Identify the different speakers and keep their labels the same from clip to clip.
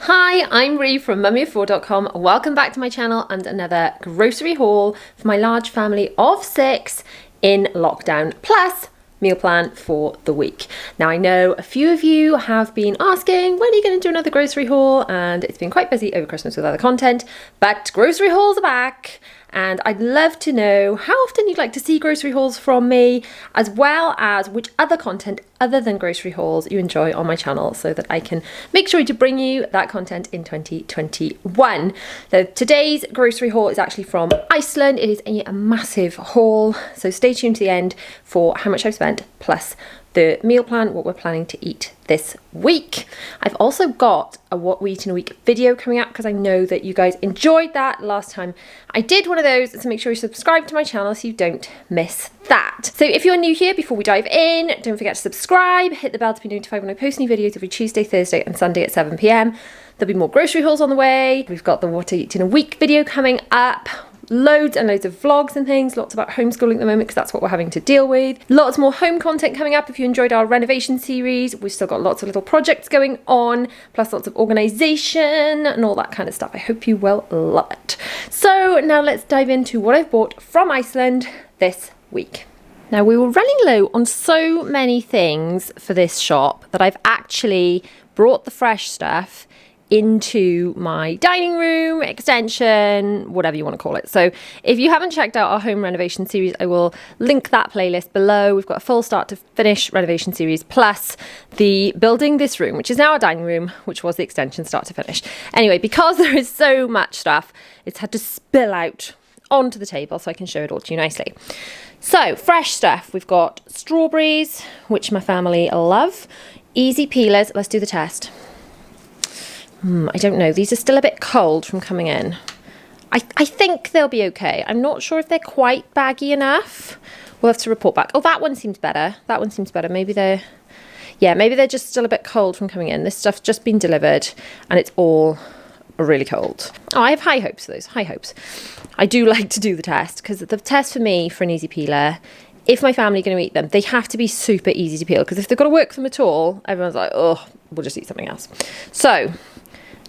Speaker 1: Hi, I'm Ree from mummyoffour.com. Welcome back to my channel and another grocery haul for my large family of 6 in lockdown, plus meal plan for the week. Now I know a few of you have been asking, when are you going to do another grocery haul? And it's been quite busy over Christmas with other content, but grocery hauls are back. And I'd love to know how often you'd like to see grocery hauls from me, as well as which other content other than grocery hauls you enjoy on my channel, so that I can make sure to bring you that content in 2021. So today's grocery haul is actually from Iceland. It is a massive haul, so stay tuned to the end for how much I've spent, plus the meal plan, what we're planning to eat this week. I've also got a what we eat in a week video coming up because I know that you guys enjoyed that last time I did one of those, so make sure you subscribe to my channel so you don't miss that. So if you're new here, before we dive in, don't forget to subscribe, hit the bell to be notified when I post new videos every Tuesday, Thursday and Sunday at 7 PM. There'll be more grocery hauls on the way. We've got the what I eat in a week video coming up. Loads and loads of vlogs and things, lots about homeschooling at the moment because that's what we're having to deal with. Lots more home content coming up if you enjoyed our renovation series. We've still got lots of little projects going on, plus lots of organisation and all that kind of stuff. I hope you will love it. So now let's dive into what I've bought from Iceland this week. Now we were running low on so many things for this shop that I've actually brought the fresh stuff into my dining room, extension, whatever you want to call it. So if you haven't checked out our home renovation series, I will link that playlist below. We've got a full start to finish renovation series, plus the building this room, which is now our dining room, which was the extension start to finish. Anyway, because there is so much stuff, it's had to spill out onto the table so I can show it all to you nicely. So fresh stuff, we've got strawberries, which my family love. Easy peelers. Let's do the test. I don't know. These are still a bit cold from coming in. I think they'll be okay. I'm not sure if they're quite baggy enough. We'll have to report back. Oh, that one seems better. That one seems better. Maybe they're just still a bit cold from coming in. This stuff's just been delivered and it's all really cold. Oh, I have high hopes for those. High hopes. I do like to do the test because the test for me for an easy peeler, if my family are going to eat them, they have to be super easy to peel, because if they've got to work them at all, everyone's like, oh, we'll just eat something else. So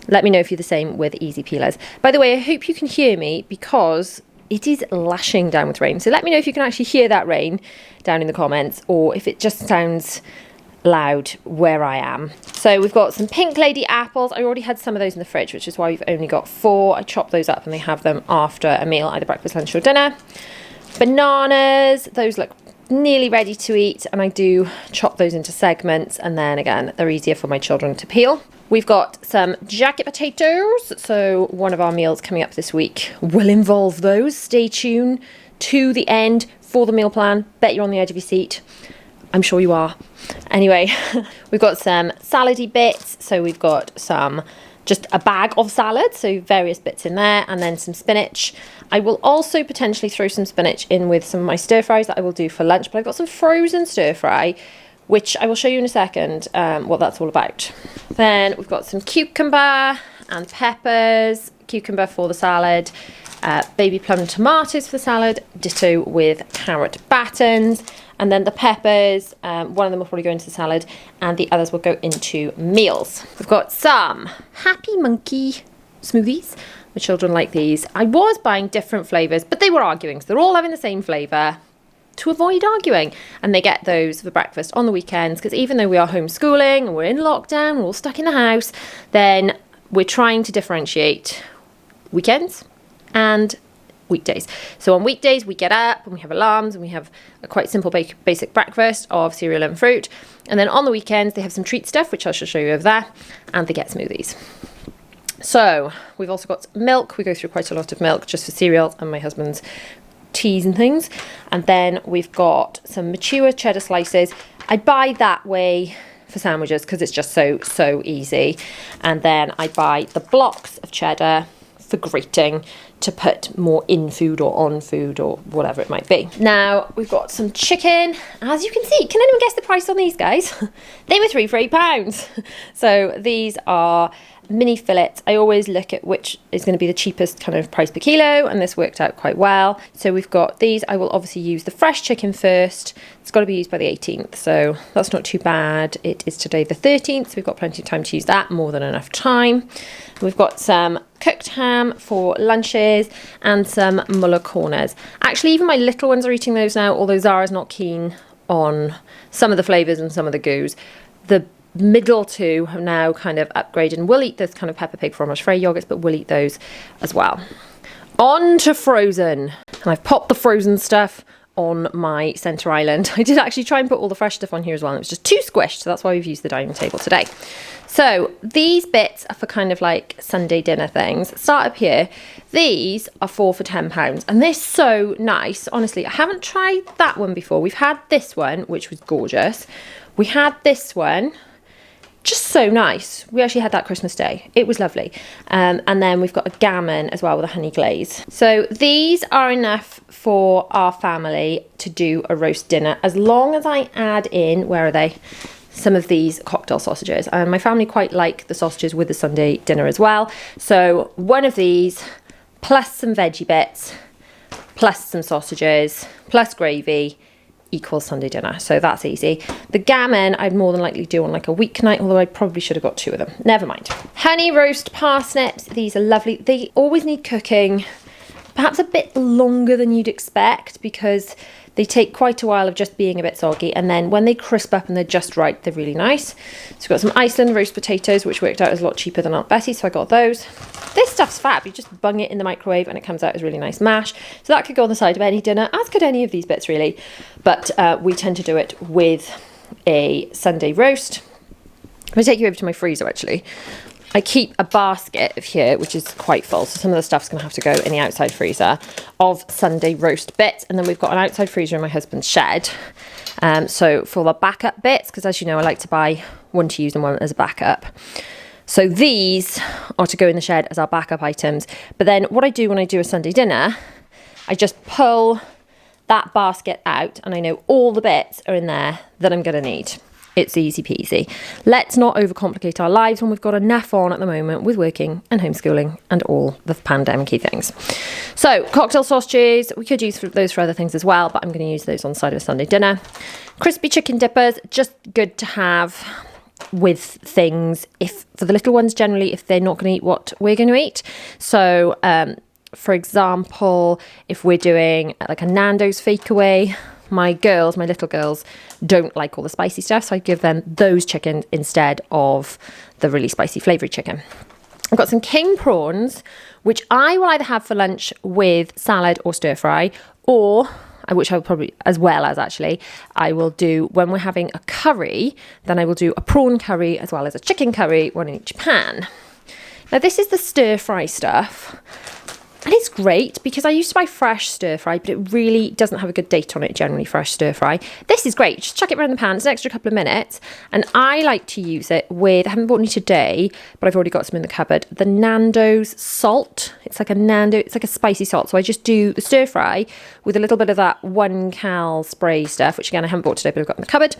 Speaker 1: let me know if you're the same with easy peelers. By the way, I hope you can hear me because it is lashing down with rain. So let me know if you can actually hear that rain down in the comments, or if it just sounds loud where I am. So we've got some Pink Lady apples. I already had some of those in the fridge, which is why we've only got 4. I chop those up and they have them after a meal, either breakfast, lunch or dinner. Bananas, those look nearly ready to eat, and I do chop those into segments, and then again they're easier for my children to peel. We've got some jacket potatoes, so one of our meals coming up this week will involve those. Stay tuned to the end for the meal plan. Bet you're on the edge of your seat. I'm sure you are. Anyway, we've got some salady bits, so we've got just a bag of salad, so various bits in there, and then some spinach. I will also potentially throw some spinach in with some of my stir fries that I will do for lunch, but I've got some frozen stir fry, which I will show you in a second what that's all about. Then we've got some cucumber and peppers, cucumber for the salad, baby plum tomatoes for the salad, ditto with carrot battens, and then the peppers, one of them will probably go into the salad and the others will go into meals. We've got some Happy Monkey smoothies. My children like these. I was buying different flavours, but they were arguing, so they're all having the same flavour to avoid arguing. And they get those for breakfast on the weekends, because even though we are homeschooling and we're in lockdown, we're all stuck in the house, then we're trying to differentiate weekends and weekdays. So on weekdays we get up and we have alarms and we have a quite simple basic breakfast of cereal and fruit, and then on the weekends they have some treat stuff, which I shall show you over there, and they get smoothies. So we've also got milk. We go through quite a lot of milk just for cereal and my husband's teas and things. And then we've got some mature cheddar slices. I buy that way for sandwiches because it's just so easy. And then I buy the blocks of cheddar for grating to put more in food or on food or whatever it might be. Now we've got some chicken. As you can see, can anyone guess the price on these, guys? They were 3 for £8. So these are mini fillets. I always look at which is going to be the cheapest kind of price per kilo, and this worked out quite well. So we've got these. I will obviously use the fresh chicken first. It's got to be used by the 18th, so that's not too bad. It is today the 13th, so we've got plenty of time to use that, more than enough time. We've got some cooked ham for lunches and some muller corners. Actually, even my little ones are eating those now, although Zara's not keen on some of the flavours and some of the goos. The middle two have now kind of upgraded and we'll eat this kind of Peppa Pig fromage frais yogurts, but we'll eat those as well. On to frozen. And I've popped the frozen stuff on my centre island. I did actually try and put all the fresh stuff on here as well, and it was just too squished, so that's why we've used the dining table today. So these bits are for kind of like Sunday dinner things. Start up here. These are 4 for £10, and they're so nice. Honestly, I haven't tried that one before. We've had this one, which was gorgeous. We had this one, just so nice. We actually had that Christmas Day. It was lovely. And then we've got a gammon as well with a honey glaze. So these are enough for our family to do a roast dinner, as long as I add in, where are they? Some of these cocktail sausages. And my family quite like the sausages with the Sunday dinner as well. So one of these, plus some veggie bits, plus some sausages, plus gravy, equals Sunday dinner. So that's easy. The gammon I'd more than likely do on like a weeknight, although I probably should have got 2 of them. Never mind. Honey roast parsnips. These are lovely. They always need cooking perhaps a bit longer than you'd expect, because they take quite a while of just being a bit soggy, and then when they crisp up and they're just right, they're really nice. So we've got some Iceland roast potatoes, which worked out as a lot cheaper than Aunt Betty, so I got those. This stuff's fab. You just bung it in the microwave and it comes out as really nice mash. So that could go on the side of any dinner, as could any of these bits really. But we tend to do it with a Sunday roast. I'm going to take you over to my freezer actually. I keep a basket of here, which is quite full, so some of the stuff's going to have to go in the outside freezer, of Sunday roast bits. And then we've got an outside freezer in my husband's shed. So for the backup bits, because as you know, I like to buy one to use and one as a backup. So these are to go in the shed as our backup items. But then what I do when I do a Sunday dinner, I just pull that basket out and I know all the bits are in there that I'm going to need. It's easy peasy. Let's not overcomplicate our lives when we've got enough on at the moment with working and homeschooling and all the pandemic-y things. So cocktail sausages, we could use those for other things as well, but I'm going to use those on the side of a Sunday dinner. Crispy chicken dippers, just good to have with things, if for the little ones generally, if they're not going to eat what we're going to eat. So for example, if we're doing like a Nando's fake away, my little girls don't like all the spicy stuff, so I give them those chickens instead of the really spicy flavoured chicken. I've got some king prawns, which I will either have for lunch with salad or stir fry, or which I will probably, as well as actually, I will do when we're having a curry, then I will do a prawn curry as well as a chicken curry, one in each pan. Now this is the stir fry stuff. And it's great because I used to buy fresh stir fry, but it really doesn't have a good date on it, generally, fresh stir fry. This is great. Just chuck it around the pan. It's an extra couple of minutes. And I like to use it with, I haven't bought any today, but I've already got some in the cupboard, the Nando's salt. It's like a spicy salt. So I just do the stir fry with a little bit of that 1 cal spray stuff, which again, I haven't bought today, but I've got in the cupboard.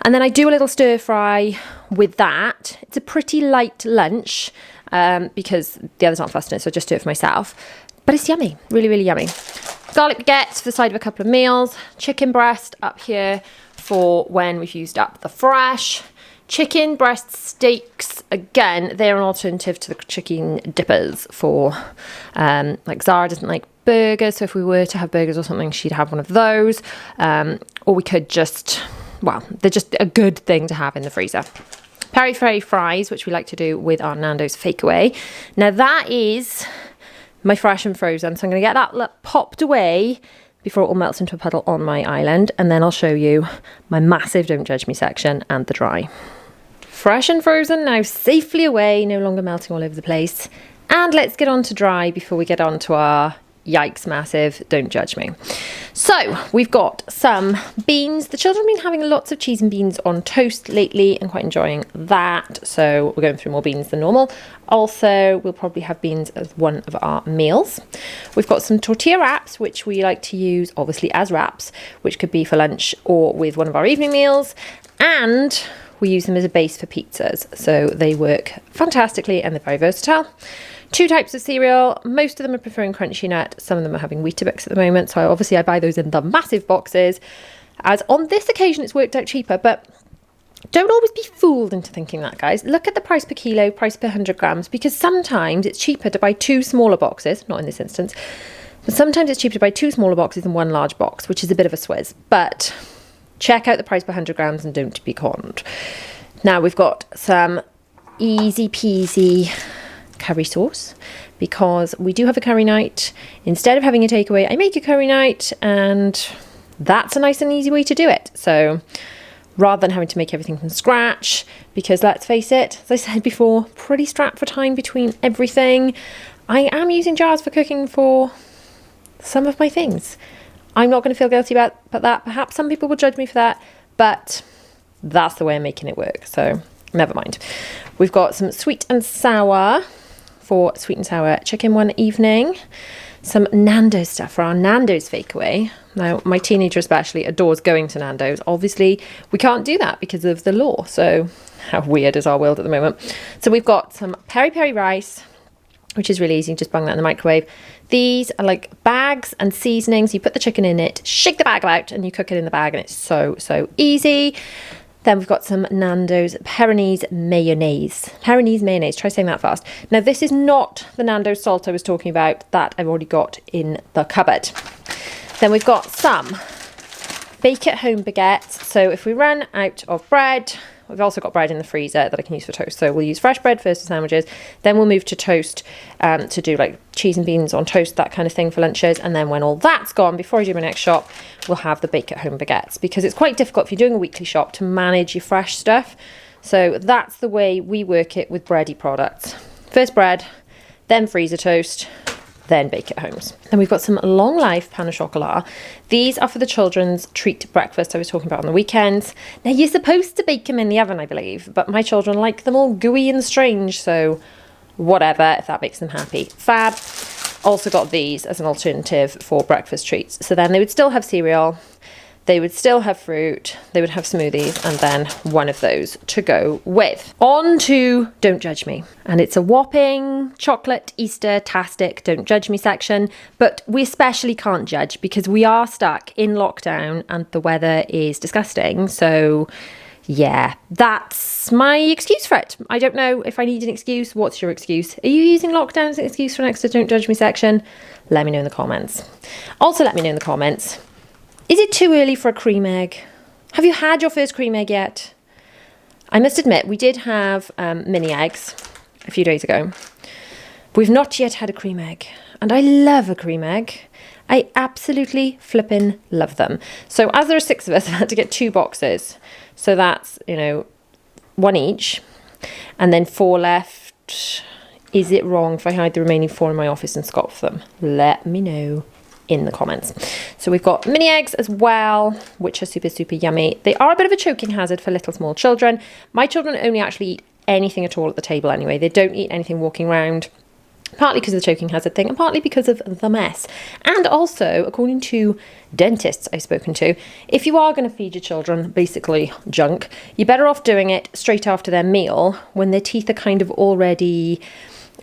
Speaker 1: And then I do a little stir fry with that. It's a pretty light lunch. Because the others aren't fussed in it, so I just do it for myself. But it's yummy, really, really yummy. Garlic baguettes for the side of a couple of meals. Chicken breast up here for when we've used up the fresh. Chicken breast steaks, again, they're an alternative to the chicken dippers for, like Zara doesn't like burgers, so if we were to have burgers or something, she'd have one of those. Or we could just, well, they're just a good thing to have in the freezer. Peri-Peri fries, which we like to do with our Nando's fake away. Now that is my fresh and frozen, so I'm going to get that popped away before it all melts into a puddle on my island, and then I'll show you my massive don't judge me section and the dry. Fresh and frozen now safely away, no longer melting all over the place. And let's get on to dry before we get on to our yikes massive don't judge me. So we've got some beans. The children have been having lots of cheese and beans on toast lately and quite enjoying that, so we're going through more beans than normal. Also, we'll probably have beans as one of our meals. We've got some tortilla wraps, which we like to use obviously as wraps, which could be for lunch or with one of our evening meals, and we use them as a base for pizzas, so they work fantastically and they're very versatile. 2 types of cereal. Most of them are preferring Crunchy Nut. Some of them are having Weetabix at the moment. So I buy those in the massive boxes. as on this occasion it's worked out cheaper, but don't always be fooled into thinking that, guys. Look at the price per kilo, price per 100 grams, because sometimes it's cheaper to buy 2 smaller boxes, not in this instance, but sometimes it's cheaper to buy 2 smaller boxes than 1 large box, which is a bit of a swizz. But check out the price per 100 grams and don't be conned. Now we've got some easy peasy curry sauce, because we do have a curry night. Instead of having a takeaway, I make a curry night, and that's a nice and easy way to do it. So rather than having to make everything from scratch, because let's face it, as I said before, pretty strapped for time between everything. I am using jars for cooking for some of my things. I'm not going to feel guilty about that. Perhaps some people will judge me for that, but that's the way I'm making it work. So never mind. We've got some sweet and sour for sweet and sour chicken one evening. Some Nando's stuff for our Nando's fakeaway. Now, my teenager especially adores going to Nando's. Obviously, we can't do that because of the law. So how weird is our world at the moment? So we've got some Peri-Peri Rice, which is really easy. Just bung that in the microwave. These are like bags and seasonings. You put the chicken in it, shake the bag out, and you cook it in the bag, and it's so easy. Then we've got some Nando's Pyrenees mayonnaise. Pyrenees mayonnaise, try saying that fast. Now this is not the Nando's salt I was talking about, that I've already got in the cupboard. Then we've got some bake at home baguettes. So if we run out of bread, we've also got bread in the freezer that I can use for toast. So we'll use fresh bread first for sandwiches, then we'll move to toast to do like cheese and beans on toast, that kind of thing for lunches. And then when all that's gone, before I do my next shop, we'll have the bake at home baguettes, because it's quite difficult if you're doing a weekly shop to manage your fresh stuff. So that's the way we work it with bready products. First bread, then freezer toast, then bake at homes. Then we've got some long life pain au chocolat. These are for the children's treat breakfast I was talking about on the weekends. Now you're supposed to bake them in the oven, I believe, but my children like them all gooey and strange, so whatever, if that makes them happy. Fab. Also got these as an alternative for breakfast treats. So then they would still have cereal, they would still have fruit, they would have smoothies, and then one of those to go with. On to Don't Judge Me. And it's a whopping chocolate Easter-tastic Don't Judge Me section, but we especially can't judge because we are stuck in lockdown and the weather is disgusting. So yeah, that's my excuse for it. I don't know if I need an excuse. What's your excuse? Are you using lockdown as an excuse for an extra Don't Judge Me section? Let me know in the comments. Also let me know in the comments, is it too early for a cream egg? Have you had your first cream egg yet? I must admit, we did have mini eggs a few days ago. We've not yet had a cream egg, and I love a cream egg. I absolutely flippin' love them. So as there are 6 of us, I had to get 2 boxes. So that's, 1 each, and then 4 left. Is it wrong if I hide the remaining 4 in my office and scoff them? Let me know in the comments. So we've got mini eggs as well, which are super yummy. They are a bit of a choking hazard for little small children. My children only actually eat anything at all at the table anyway. They don't eat anything walking around, partly because of the choking hazard thing and partly because of the mess. And also, according to dentists I've spoken to, if you are going to feed your children basically junk, you're better off doing it straight after their meal when their teeth are kind of already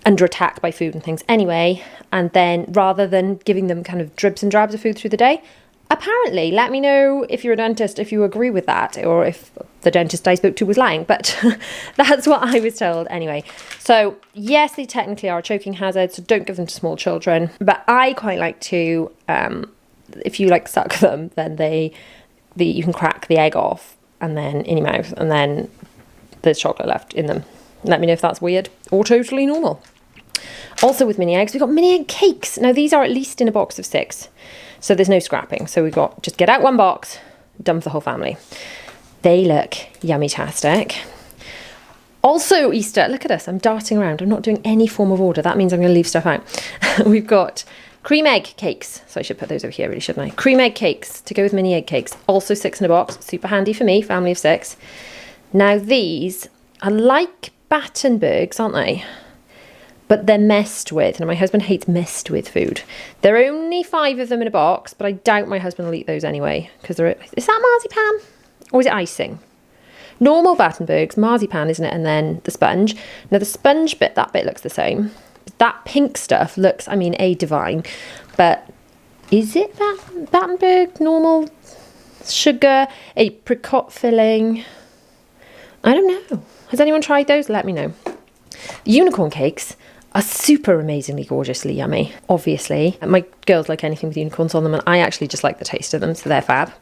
Speaker 1: under attack by food and things anyway, and then rather than giving them kind of dribs and drabs of food through the day. Apparently, let me know if you're a dentist, if you agree with that, or if the dentist I spoke to was lying, but that's what I was told anyway. So yes, they technically are a choking hazard, so don't give them to small children, but I quite like to, if you like suck them, then you can crack the egg off and then in your mouth, and then there's chocolate left in them. Let me know if that's weird or totally normal. Also with mini eggs, we've got mini egg cakes. Now these are at least in a box of 6, so there's no scrapping. So we've got, just get out 1 box, done for the whole family. They look yummy-tastic. Also Easter, look at us, I'm darting around. I'm not doing any form of order. That means I'm going to leave stuff out. We've got Creme Egg Cakes. So I should put those over here, really, shouldn't I? Creme Egg Cakes to go with mini egg cakes. Also 6 in a box. Super handy for me, family of 6. Now these are like Battenbergs, aren't they? But they're messed with. Now my husband hates messed with food. There are only 5 of them in a box, but I doubt my husband will eat those anyway. Because is that marzipan? Or is it icing? Normal Battenbergs, marzipan, isn't it? And then the sponge. Now the sponge bit, that bit looks the same. That pink stuff looks, divine. But is it Battenberg normal sugar, apricot filling. I don't know. Has anyone tried those? Let me know. Unicorn cakes are super amazingly gorgeously yummy, obviously. My girls like anything with unicorns on them, and I actually just like the taste of them, so they're fab.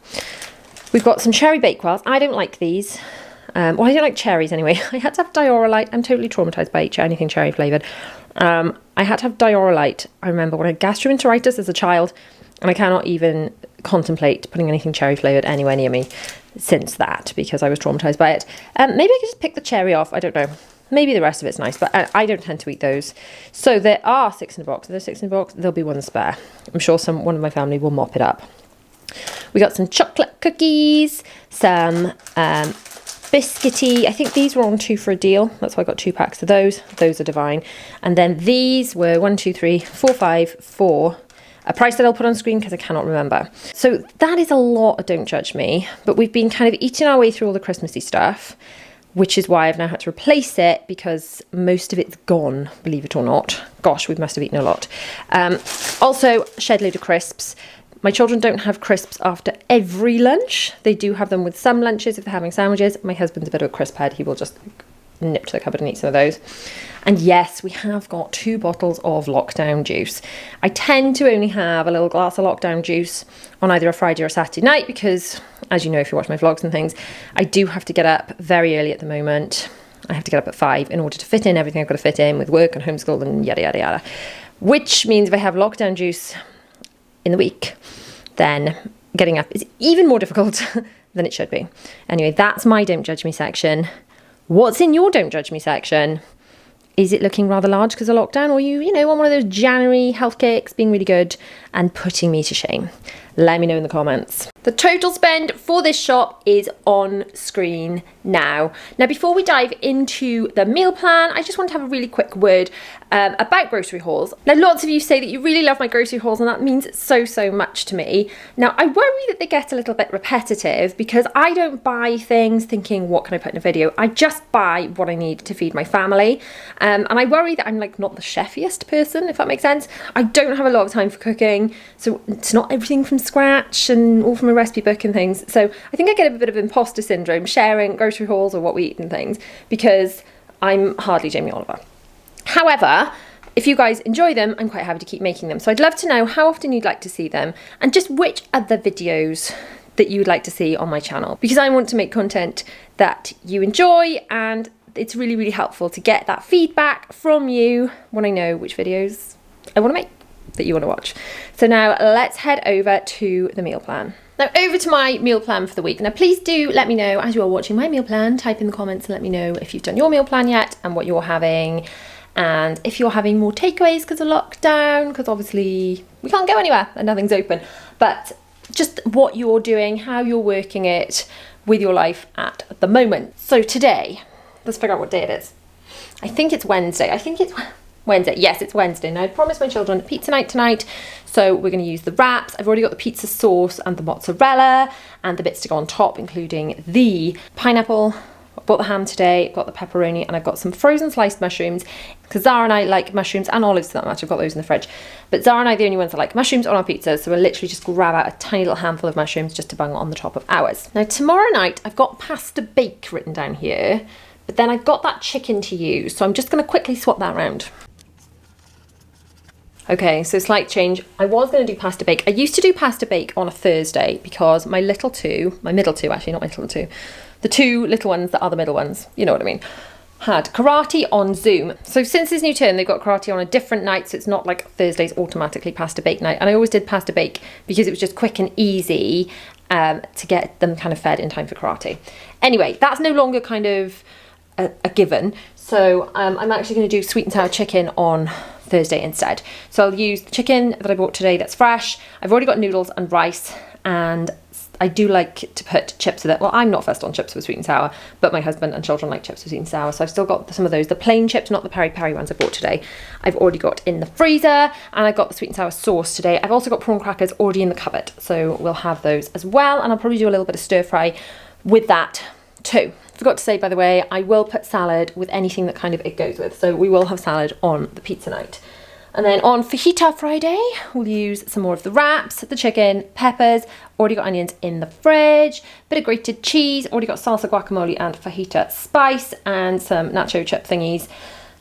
Speaker 1: We've got some cherry bakewells. I don't like these. Well, I don't like cherries anyway. I had to have Diorolite. I'm totally traumatised by anything cherry flavoured. I had to have Diorolite, I remember, when I had gastroenteritis as a child, and I cannot even contemplate putting anything cherry flavoured anywhere near me since that, because I was traumatised by it. Maybe I could just pick the cherry off, I don't know. Maybe the rest of it's nice, but I don't tend to eat those. So there are 6 in a box. If there's 6 in a box, there'll be 1 spare. I'm sure one of my family will mop it up. We got some chocolate cookies, some biscuity. I think these were on 2 for a deal. That's why I got 2 packs of those. Those are divine. And then these were 1, 2, 3, 4, 5 for a price that I'll put on screen because I cannot remember. So that is a lot of Don't Judge Me, but we've been kind of eating our way through all the Christmassy stuff, which is why I've now had to replace it because most of it's gone, believe it or not. Gosh, we must have eaten a lot. Also, shed load of crisps. My children don't have crisps after every lunch. They do have them with some lunches if they're having sandwiches. My husband's a bit of a crisp head. He will just nip to the cupboard and eat some of those. And yes, we have got 2 bottles of lockdown juice. I tend to only have a little glass of lockdown juice on either a Friday or a Saturday night because, as you know, if you watch my vlogs and things, I do have to get up very early at the moment. I have to get up at 5 in order to fit in everything I've got to fit in with work and homeschool and yada, yada, yada. Which means if I have lockdown juice in the week, then getting up is even more difficult than it should be. Anyway, that's my Don't Judge Me section. What's in your Don't Judge Me section? Is it looking rather large because of lockdown, or you know, on one of those January health cakes being really good and putting me to shame? Let me know in the comments. The total spend for this shop is on screen now. Now, before we dive into the meal plan, I just want to have a really quick word about grocery hauls. Now, lots of you say that you really love my grocery hauls, and that means so much to me. Now, I worry that they get a little bit repetitive because I don't buy things thinking, what can I put in a video? I just buy what I need to feed my family. And I worry that I'm like not the chefiest person, if that makes sense. I don't have a lot of time for cooking, so it's not everything from scratch and all from a recipe book and things. So I think I get a bit of imposter syndrome sharing grocery hauls or what we eat and things because I'm hardly Jamie Oliver. However, if you guys enjoy them, I'm quite happy to keep making them. So I'd love to know how often you'd like to see them and just which other videos that you would like to see on my channel, because I want to make content that you enjoy, and it's really helpful to get that feedback from you when I know which videos I want to make that you want to watch. So now let's head over to the meal plan. Now over to my meal plan for the week. Now please do let me know as you are watching my meal plan, type in the comments and let me know if you've done your meal plan yet and what you're having, and if you're having more takeaways because of lockdown, because obviously we can't go anywhere and nothing's open, but just what you're doing, how you're working it with your life at the moment. So today, let's figure out what day it is. I think it's Wednesday. Wednesday. Yes, it's Wednesday. Now, I promised my children pizza night tonight, so we're going to use the wraps. I've already got the pizza sauce and the mozzarella and the bits to go on top, including the pineapple. I bought the ham today, got the pepperoni, and I've got some frozen sliced mushrooms because Zara and I like mushrooms, and olives for that matter. I've got those in the fridge. But Zara and I are the only ones that like mushrooms on our pizza, so we'll literally just grab out a tiny little handful of mushrooms just to bung on the top of ours. Now, tomorrow night, I've got pasta bake written down here, but then I've got that chicken to use, so I'm just going to quickly swap that around. Okay, so slight change. I was going to do pasta bake. I used to do pasta bake on a Thursday because my middle two, actually, not my little two, the 2 little ones that are the middle ones, you know what I mean, had karate on Zoom. So since this new term, they've got karate on a different night, so it's not like Thursday's automatically pasta bake night. And I always did pasta bake because it was just quick and easy to get them kind of fed in time for karate. Anyway, that's no longer kind of a given. So I'm actually going to do sweet and sour chicken on Thursday instead. So I'll use the chicken that I bought today that's fresh. I've already got noodles and rice, and I do like to put chips with it. Well, I'm not fussed on chips with sweet and sour, but my husband and children like chips with sweet and sour, so I've still got some of those. The plain chips, not the peri-peri ones I bought today, I've already got in the freezer, and I got the sweet and sour sauce today. I've also got prawn crackers already in the cupboard, so we'll have those as well, and I'll probably do a little bit of stir fry with that too. Forgot to say, by the way, I will put salad with anything that kind of it goes with, so we will have salad on the pizza night. And then on fajita Friday, we'll use some more of the wraps, the chicken, peppers, already got onions in the fridge, bit of grated cheese, already got salsa guacamole and fajita spice, and some nacho chip thingies.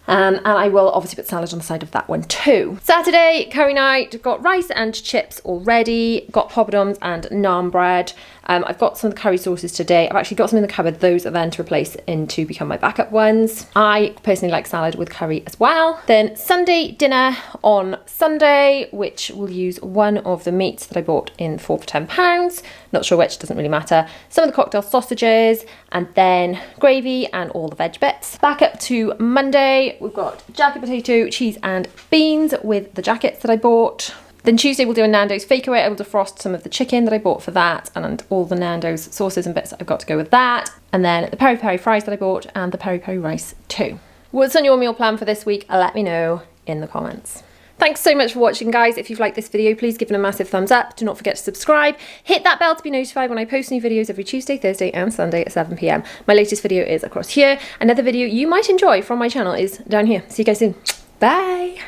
Speaker 1: And I will obviously put salad on the side of that one too. Saturday, curry night, got rice and chips already, got poppadoms and naan bread. I've got some of the curry sauces today. I've actually got some in the cupboard. Those are then to replace to become my backup ones. I personally like salad with curry as well. Then Sunday dinner on Sunday, which will use one of the meats that I bought in 4 for £10. Not sure which, doesn't really matter. Some of the cocktail sausages, and then gravy and all the veg bits. Back up to Monday, we've got jacket potato, cheese and beans with the jackets that I bought. Then Tuesday we'll do a Nando's fake away. I will defrost some of the chicken that I bought for that, and all the Nando's sauces and bits that I've got to go with that. And then the peri-peri fries that I bought, and the peri-peri rice too. What's on your meal plan for this week? Let me know in the comments. Thanks so much for watching, guys. If you've liked this video, please give it a massive thumbs up. Do not forget to subscribe. Hit that bell to be notified when I post new videos every Tuesday, Thursday and Sunday at 7 PM. My latest video is across here. Another video you might enjoy from my channel is down here. See you guys soon. Bye.